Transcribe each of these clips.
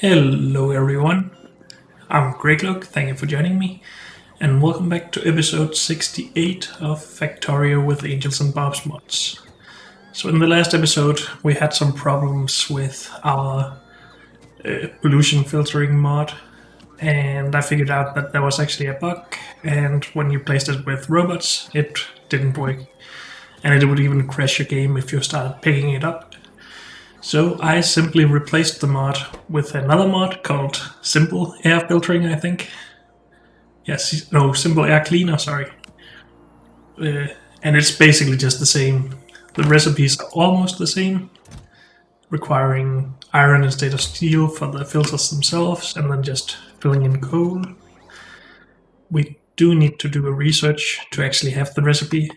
Hello everyone, I'm Greg. Thank you for joining me, and welcome back to episode 68 of Factorio with Angels and Bob's Mods. So in the last episode we had some problems with our pollution filtering mod, and I figured out that there was actually a bug, and when you placed it with robots it didn't work, and it would even crash your game if you started picking it up. So I simply replaced the mod with another mod called Simple Air Filtering, I think. Yes, no, Simple Air Cleaner, sorry. And it's basically just the same. The recipes are almost the same, requiring iron instead of steel for the filters themselves, and then just filling in coal. We do need to do a research to actually have the recipe.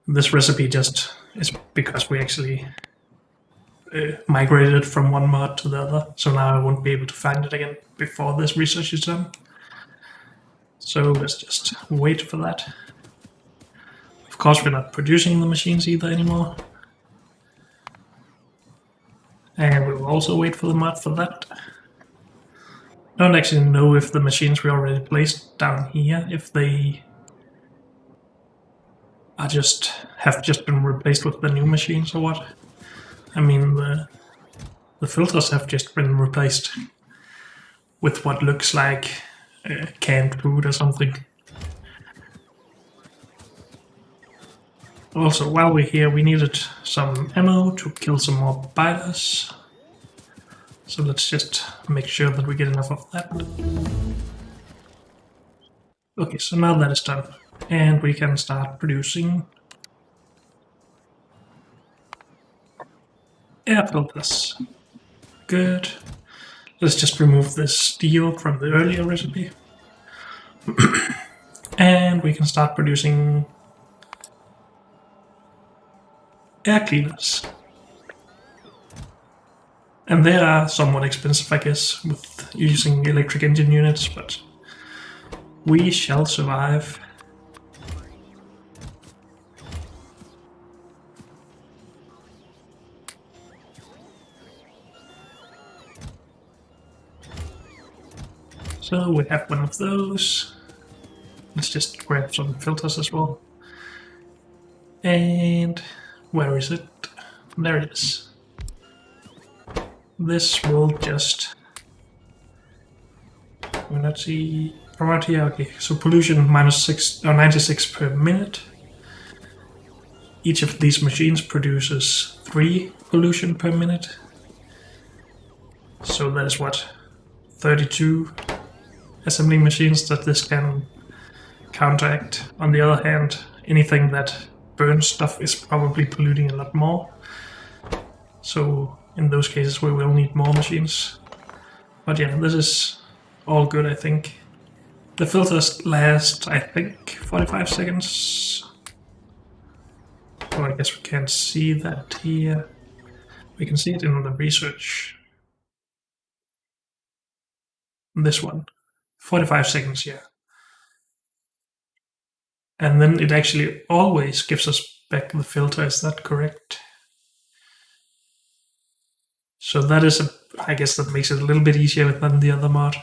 This recipe just is because we actually migrated it from one mod to the other, so now I won't be able to find it again before this research is done. So let's just wait for that. Of course, we're not producing the machines either anymore. And we will also wait for the mod for that. I don't actually know if the machines we already placed down here, if they are have just been replaced with the new machines or what. I mean, the filters have just been replaced with what looks like canned food or something. Also, while we're here, we needed some ammo to kill some more biters. So let's just make sure that we get enough of that. Okay, so now that is done. And we can start producing air filters. Good. Let's just remove this steel from the earlier recipe. And we can start producing air cleaners. And they are somewhat expensive, I guess, with using electric engine units, but we shall survive. So we have one of those. Let's just grab some filters as well. And where is it? There it is. This will just... let's see... Right here, okay. So pollution -6 or 96 per minute. Each of these machines produces 3 pollution per minute. So that is what? 32 assembling machines that this can counteract. On the other hand, anything that burns stuff is probably polluting a lot more. So in those cases we will need more machines. But yeah, this is all good, I think. The filters last, I think, 45 seconds. Well, I guess we can't see that here. We can see it in the research. This one. 45 seconds, yeah. And then it actually always gives us back the filter, is that correct? So that is, I guess that makes it a little bit easier than the other mod.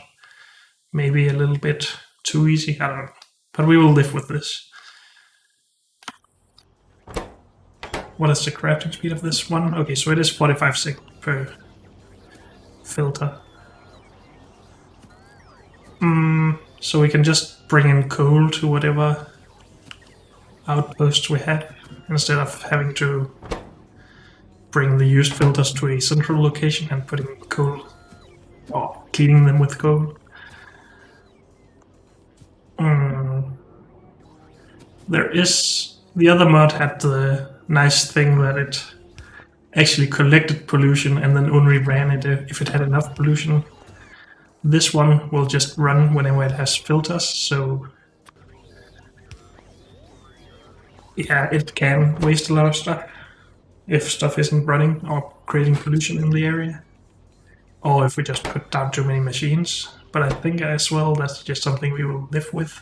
Maybe a little bit too easy, I don't know. But we will live with this. What is the crafting speed of this one? Okay, so it is 45 seconds per filter. So we can just bring in coal to whatever outposts we have, instead of having to bring the used filters to a central location and putting coal, or cleaning them with coal. There is... the other mod had the nice thing that it actually collected pollution and then only ran it if it had enough pollution. This one will just run whenever it has filters, so yeah, it can waste a lot of stuff if stuff isn't running or creating pollution in the area, or if we just put down too many machines. But I think as well that's just something we will live with.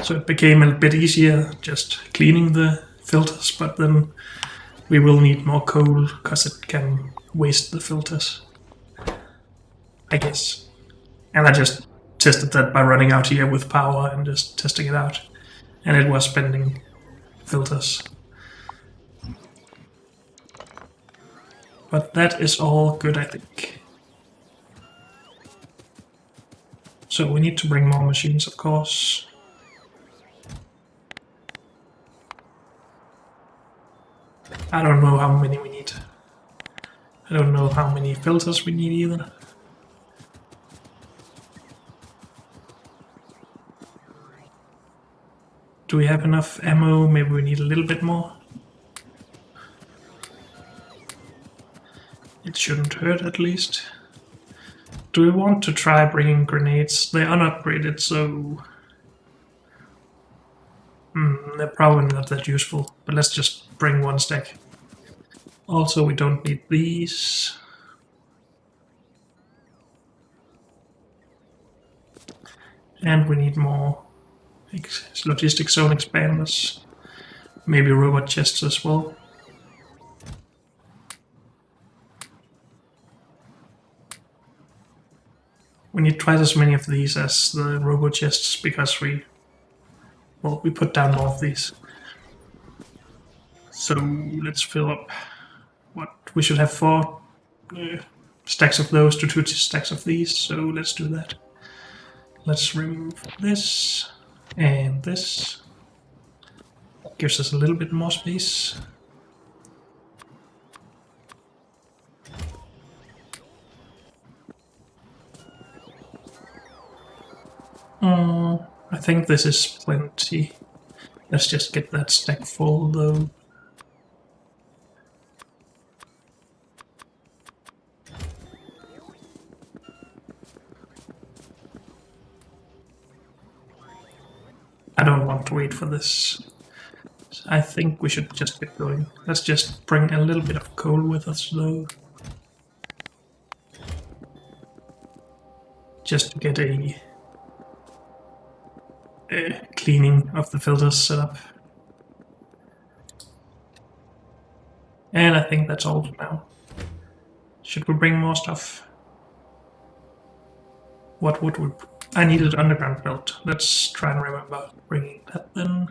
So it became a bit easier just cleaning the filters, but then We will need more coal because it can waste the filters, I guess. And I just tested that by running out here with power and just testing it out. And it was spending filters. But that is all good, I think. So we need to bring more machines, of course. I don't know how many we need. I don't know how many filters we need either. Do we have enough ammo? Maybe we need a little bit more. It shouldn't hurt, at least. Do we want to try bringing grenades? They're unupgraded, so... they're probably not that useful, but let's just bring one stack. Also, we don't need these. And we need more logistic zone expanders. Maybe robot chests as well. We need twice as many of these as the robo chests because we put down more of these. So let's fill up what we should have 4 stacks of those to 2 stacks of these. So let's do that. Let's remove this and this. Gives us a little bit more space. I think this is plenty. Let's just get that stack full though. I don't want to wait for this. I think we should just get going. Let's just bring a little bit of coal with us though. Just to get a cleaning of the filters set up. And I think that's all for now. Should we bring more stuff? What would we... I needed underground belt. Let's try and remember bringing that then.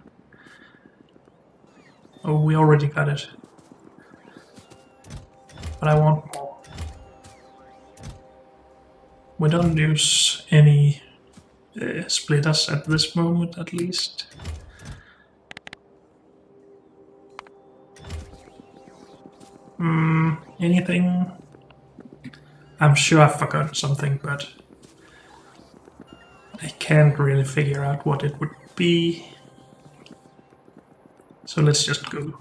Oh, we already got it. But I want more. We don't use any splitters at this moment, at least. Anything? I'm sure I've forgotten something, but I can't really figure out what it would be. So let's just go.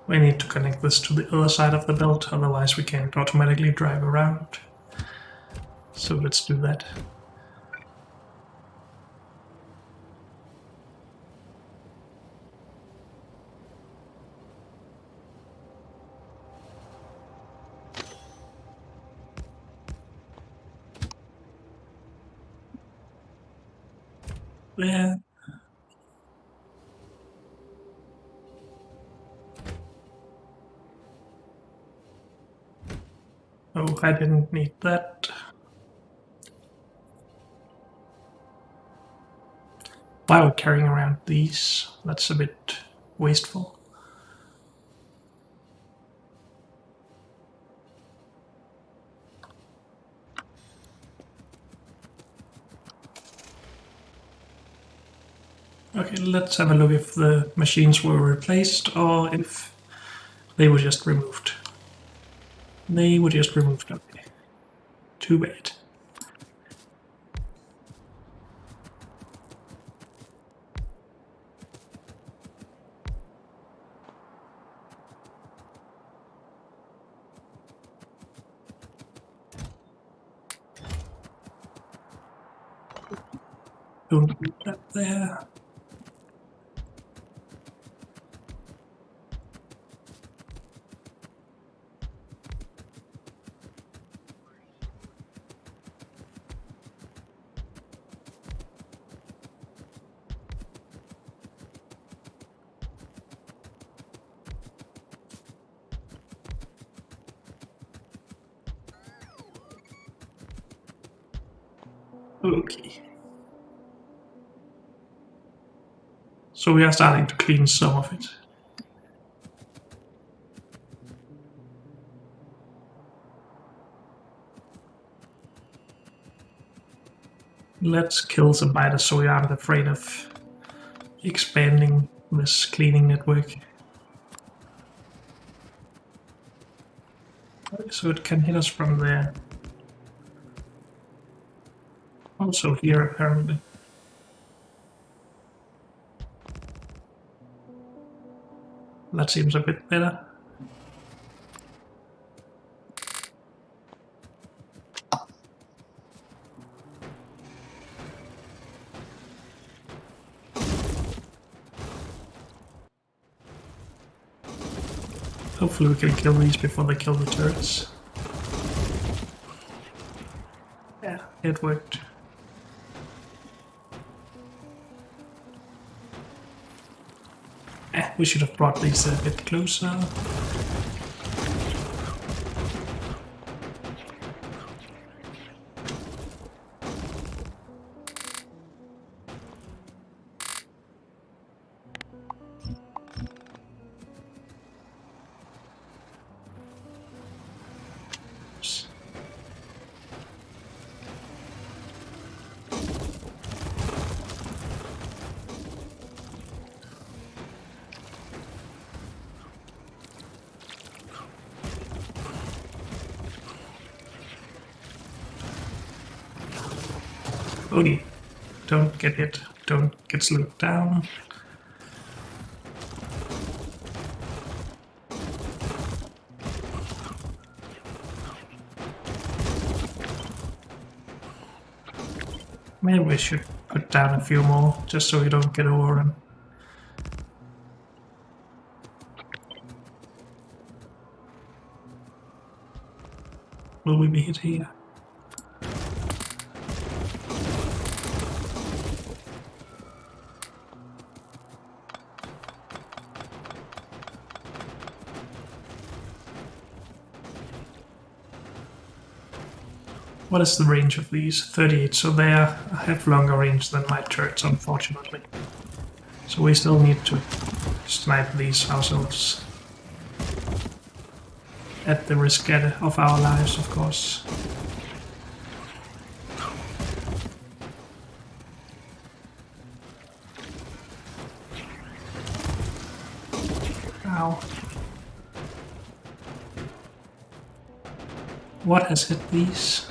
We need to connect this to the other side of the belt, otherwise we can't automatically drive around. So let's do that. There. Oh, I didn't need that. Why are we carrying around these? That's a bit wasteful. Okay, let's have a look if the machines were replaced or if they were just removed. They were just removed, okay. Too bad. Don't put that there. Okay. So we are starting to clean some of it. Let's kill some biters so we aren't afraid of expanding this cleaning network. So it can hit us from there. Also here, apparently. That seems a bit better. Hopefully we can kill these before they kill the turrets. Yeah, it worked. We should have brought these a bit closer. Odie, don't get hit. Don't get slowed down. Maybe we should put down a few more, just so we don't get overrun. Will we be hit here? What is the range of these? 38, so they have longer range than my turrets, unfortunately. So we still need to snipe these ourselves. At the risk of our lives, of course. Ow. What has hit these?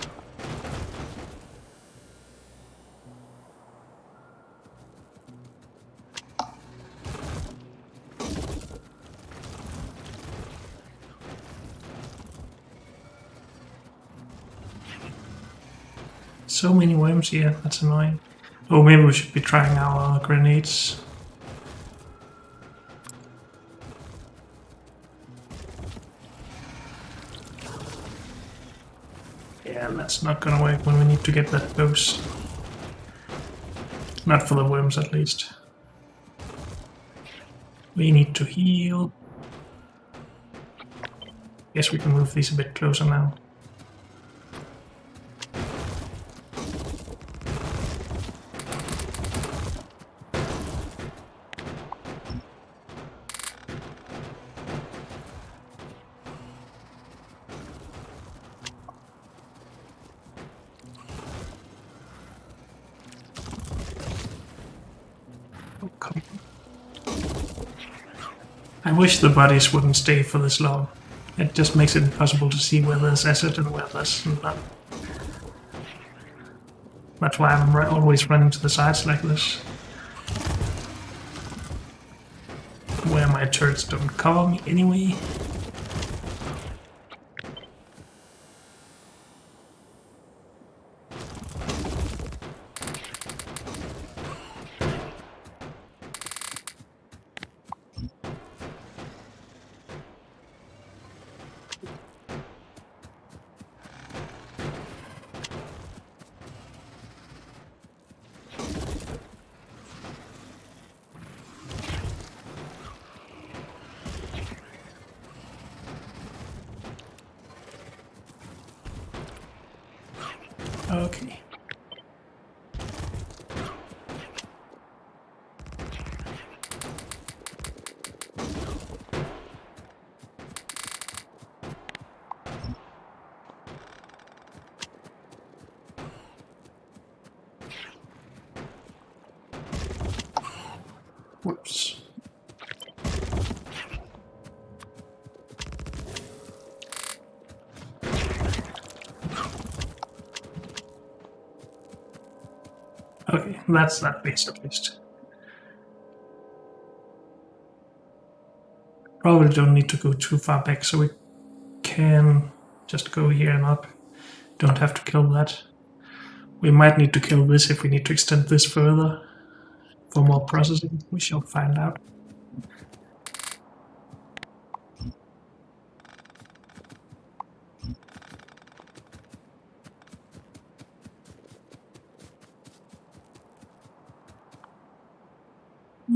So many worms here, that's annoying. Oh, maybe we should be trying our grenades. Yeah, that's not gonna work when we need to get that close. Not for the worms, at least. We need to heal. Guess we can move these a bit closer now. Oh, come on. I wish the bodies wouldn't stay for this long. It just makes it impossible to see where there's asset and where there's not. That's why I'm always running to the sides like this. Where my turrets don't cover me anyway. Okay. Whoops. Okay, that's that base at least. Probably don't need to go too far back, so we can just go here and up. Don't have to kill that. We might need to kill this if we need to extend this further for more processing. We shall find out.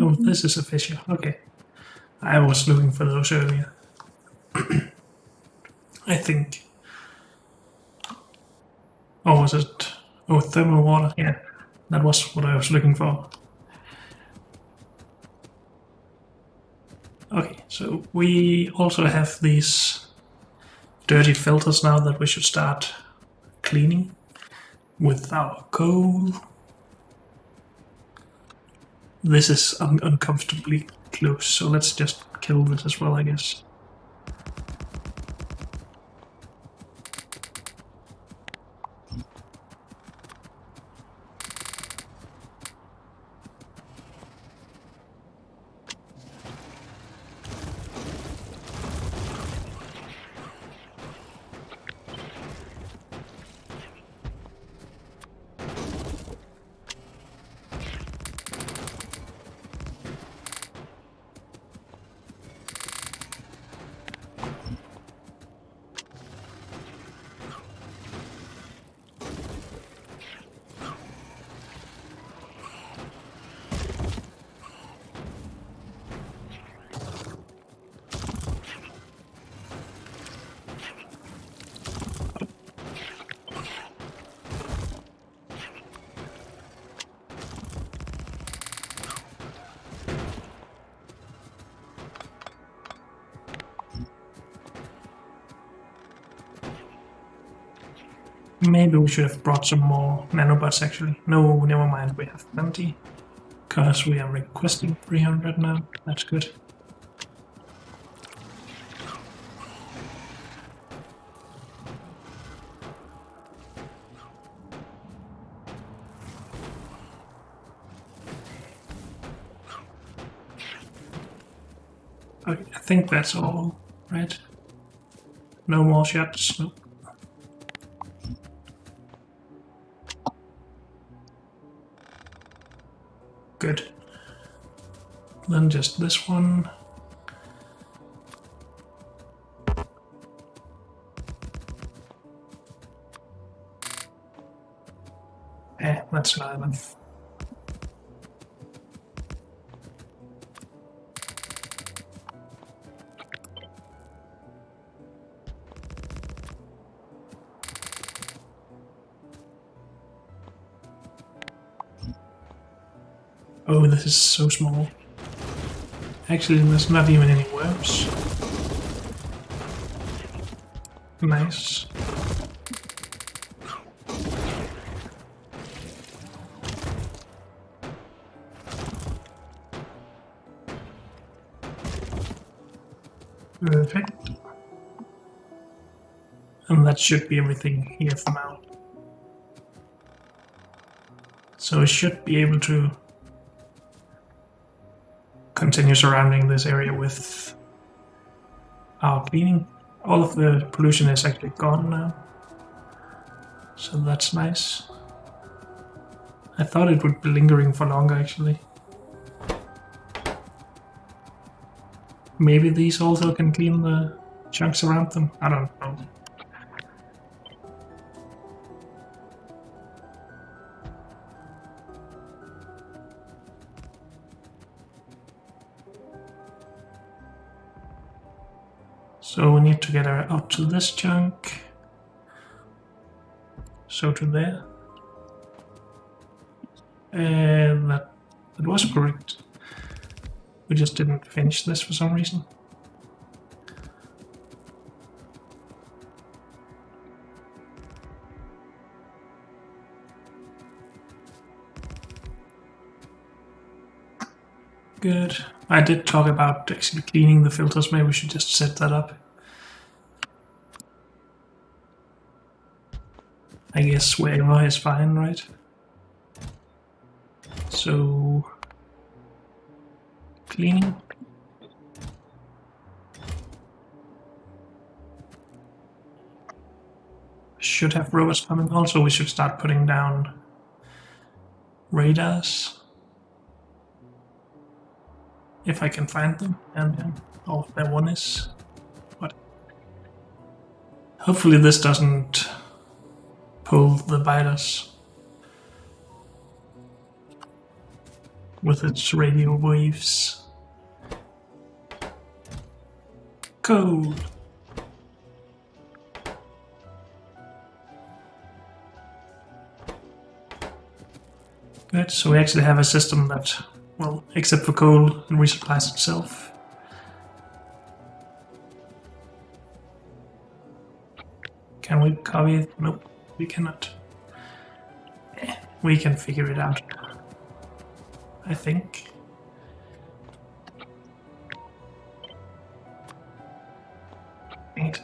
Oh, this is a fissure. Okay. I was looking for those earlier. I think. Or was it? Oh, thermal water. Yeah, that was what I was looking for. Okay, so we also have these dirty filters now that we should start cleaning with our coal. This is uncomfortably close, so let's just kill this as well, I guess. Maybe we should have brought some more nanobots actually. No, never mind, we have plenty. Because we are requesting 300 now. That's good. Okay, I think that's all, right? No more shots. Nope. Good. Then just this one. That's not enough. Oh, this is so small. Actually, there's not even any worms. Nice. Perfect. And that should be everything here for now. So we should be able to continue surrounding this area with our cleaning. All of the pollution is actually gone now. So that's nice. I thought it would be lingering for longer actually. Maybe these also can clean the chunks around them? I don't know. So we need to get her out to this chunk. So to there. And that was correct. We just didn't finish this for some reason. Good. I did talk about actually cleaning the filters. Maybe we should just set that up. I guess wherever is fine, right? So, cleaning. Should have robots coming. Also, we should start putting down radars. If I can find them. And oh, there one is. But hopefully this doesn't pull the biters with its radio waves. Code. Good, so we actually have a system that, well, except for coal, it resupplies itself. Can we copy it? Nope, we cannot. We can figure it out, I think. Right.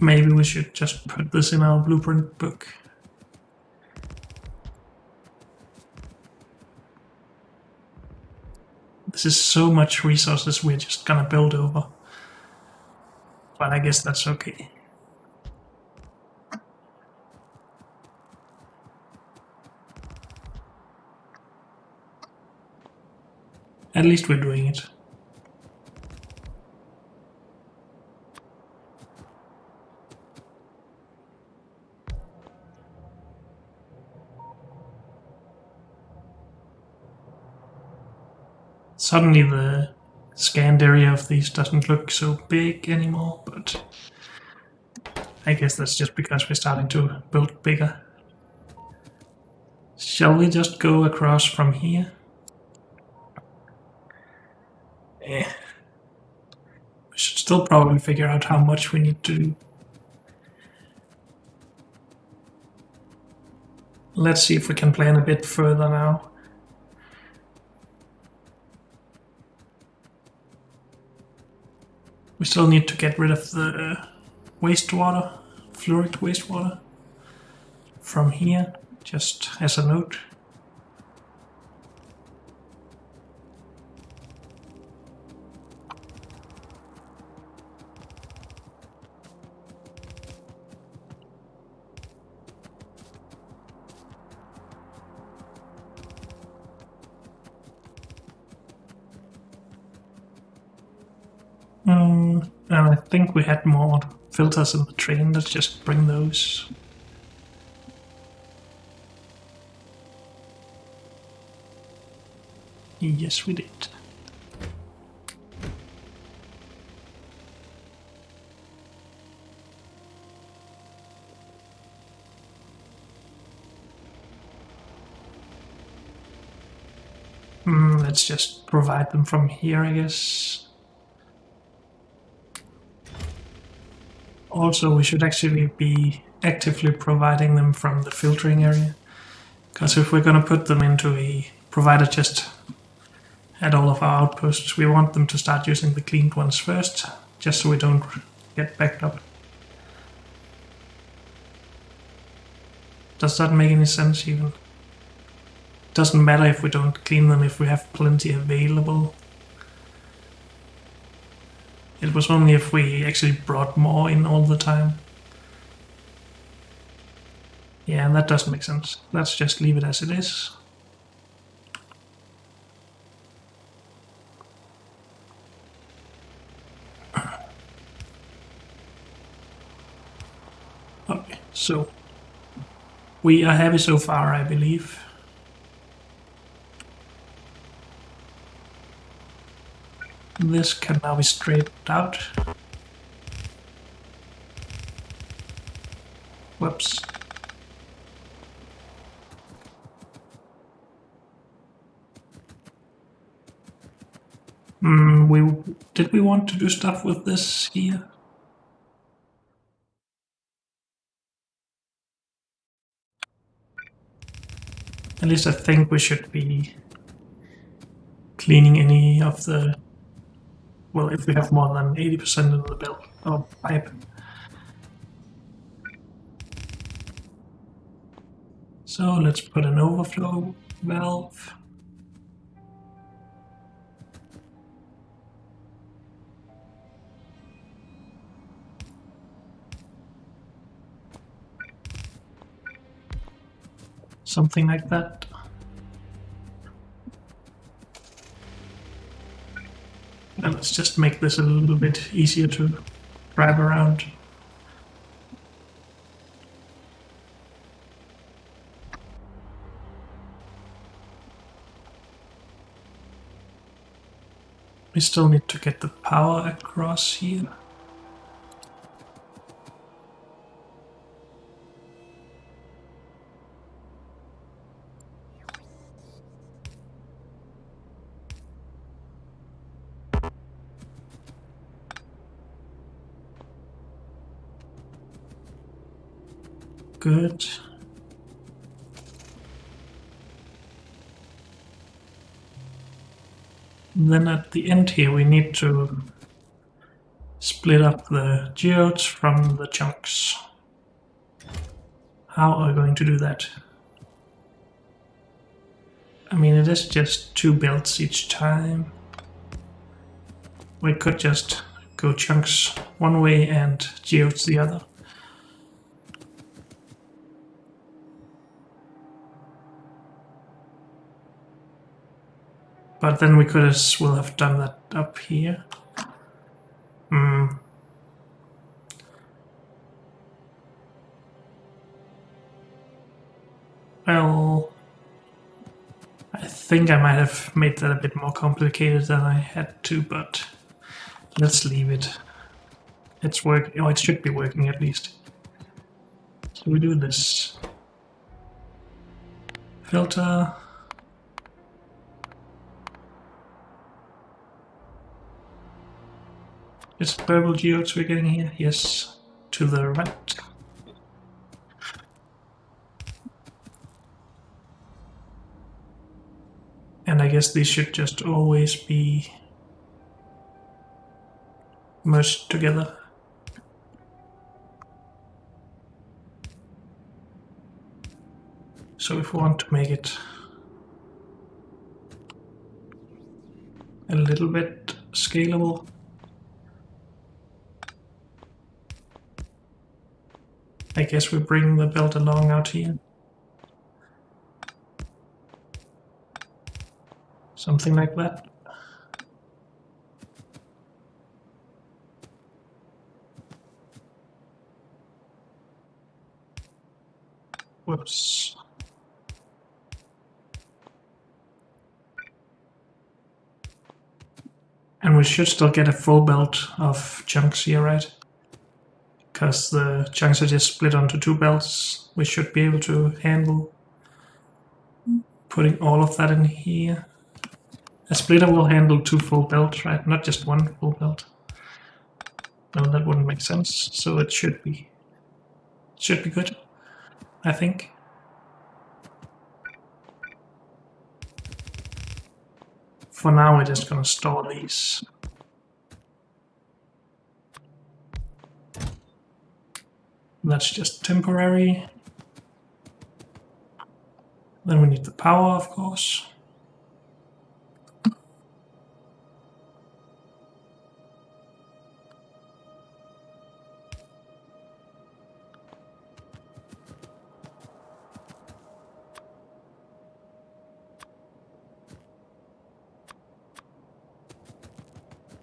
Maybe we should just put this in our blueprint book. This is so much resources we're just gonna build over. But I guess that's okay. At least we're doing it. Suddenly the scanned area of these doesn't look so big anymore, but I guess that's just because we're starting to build bigger. Shall we just go across from here? We should still probably figure out how much we need to do. Let's see if we can plan a bit further now. We still need to get rid of the wastewater, fluoric wastewater, from here, just as a note. And I think we had more filters in the train. Let's just bring those. Yes, we did. Let's just provide them from here, I guess. Also, we should actually be actively providing them from the filtering area. Because if we're going to put them into a provider just at all of our outposts, we want them to start using the cleaned ones first, just so we don't get backed up. Does that make any sense even? Doesn't matter if we don't clean them if we have plenty available. It was only if we actually brought more in all the time. Yeah, that doesn't make sense. Let's just leave it as it is. Okay, so we are happy so far, I believe. This can now be straightened out. Whoops. Did we want to do stuff with this here? At least I think we should be cleaning any of the, well, if we have more than 80% of the belt or pipe. So let's put an overflow valve. Something like that. And let's just make this a little bit easier to drive around. We still need to get the power across here. Good. Then at the end here we need to split up the geodes from the chunks. How are we going to do that? I mean, it is just 2 belts each time. We could just go chunks one way and geodes the other. But then we could as well have done that up here. Well, I think I might have made that a bit more complicated than I had to, but let's leave it. It's working. Oh, it should be working at least. So we do this. Filter. Is it purple geodes we're getting here? Yes. To the right. And I guess these should just always be merged together. So if we want to make it a little bit scalable, I guess we bring the belt along out here. Something like that. Whoops. And we should still get a full belt of chunks here, right? Because the chunks are just split onto 2 belts. We should be able to handle putting all of that in here. A splitter will handle 2 full belts, right? Not just 1 full belt. No, that wouldn't make sense. So it should be good, I think. For now, we're just gonna store these. That's just temporary. Then we need the power, of course.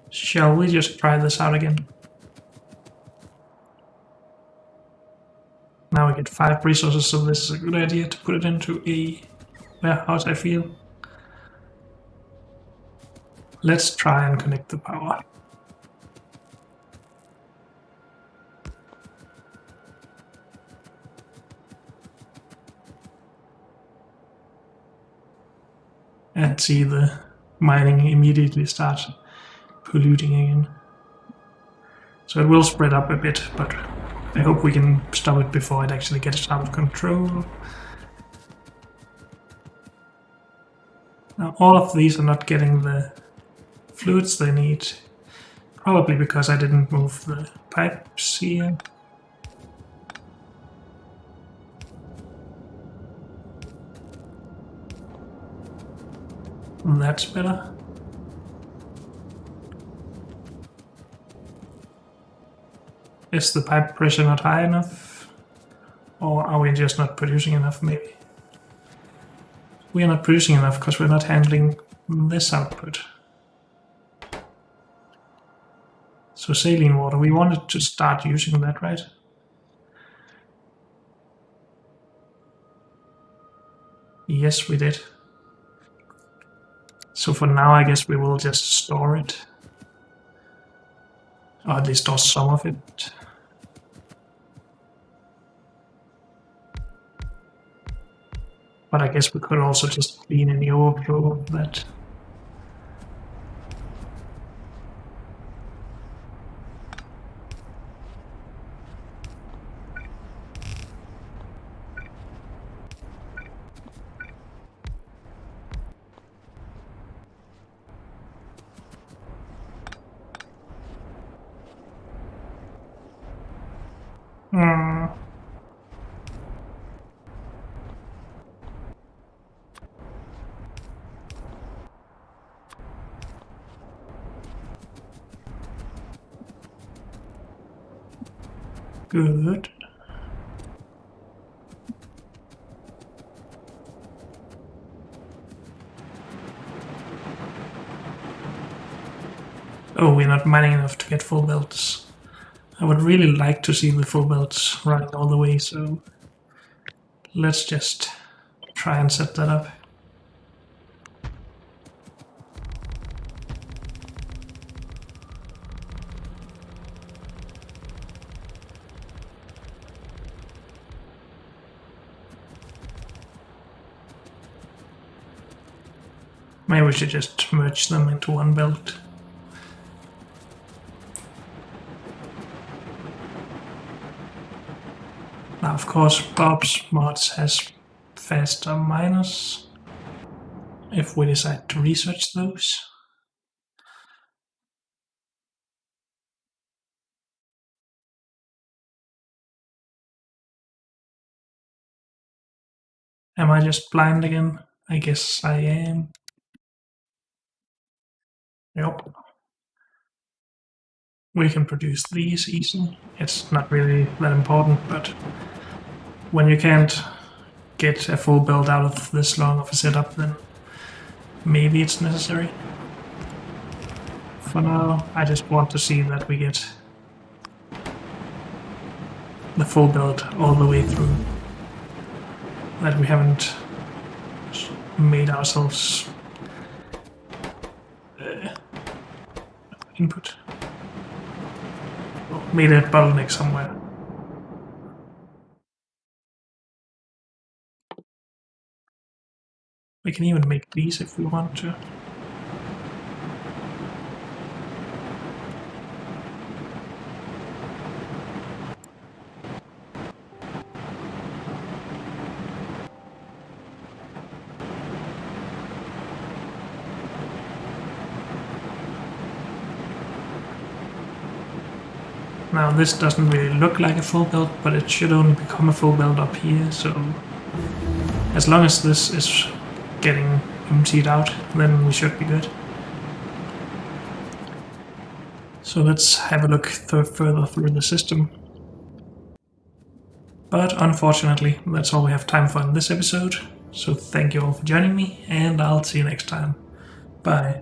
Shall we just try this out again? Now we get 5 resources, so this is a good idea to put it into a warehouse, I feel. Let's try and connect the power. and see the mining immediately start polluting again. So it will spread up a bit, but I hope we can stop it before it actually gets out of control. Now all of these are not getting the fluids they need, probably because I didn't move the pipes here. That's better. Is the pipe pressure not high enough? Or are we just not producing enough, maybe? We are not producing enough because we're not handling this output. So saline water, we wanted to start using that, right? Yes, we did. So for now, I guess we will just store it. Or at least store some of it. But I guess we could also just clean any overflow of that. Good. Oh, we're not mining enough to get full belts. I would really like to see the full belts running all the way, so let's just try and set that up. Maybe we should just merge them into one belt. Now, of course, Bob's mods has faster miners if we decide to research those. Am I just blind again? I guess I am. Yep. We can produce these easily. It's not really that important, but when you can't get a full build out of this long of a setup, then maybe it's necessary. For now, I just want to see that we get the full build all the way through. That we haven't made ourselves input. Well, made a bottleneck somewhere. We can even make these if we want to. Now this doesn't really look like a full build, but it should only become a full build up here, so as long as this is getting emptied out, then we should be good. So let's have a look further through the system. But unfortunately, that's all we have time for in this episode, so thank you all for joining me, and I'll see you next time. Bye.